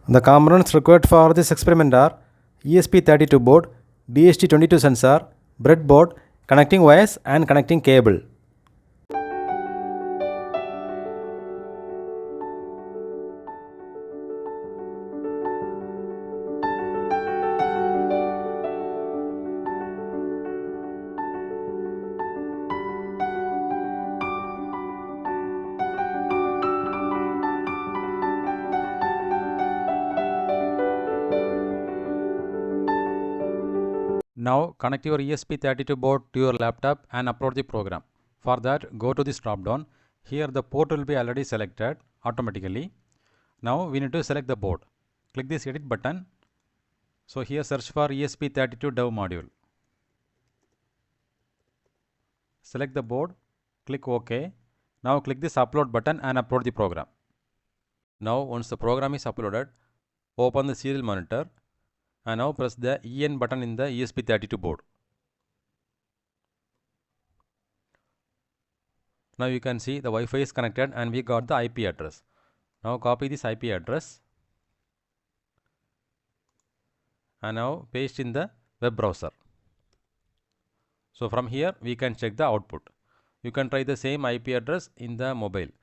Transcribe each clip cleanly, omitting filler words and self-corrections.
The components required for this experiment are ESP32 board, DHT22 sensor, breadboard, connecting wires and connecting cable. Now connect your ESP32 board to your laptop and upload the program. For that, go to this drop down. Here the port will be already selected automatically. Now we need to select the board. Click this edit button. So here search for ESP32 dev module. Select the board, click OK. Now click this upload button and upload the program. Now once the program is uploaded, open the serial monitor and now press the EN button in the ESP32 board. Now you can see the Wi-Fi is connected and we got the IP address. Now copy this IP address and now paste in the web browser. So from here we can check the output. You can try the same IP address in the mobile.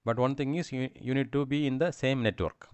But one thing is you need to be in the same network.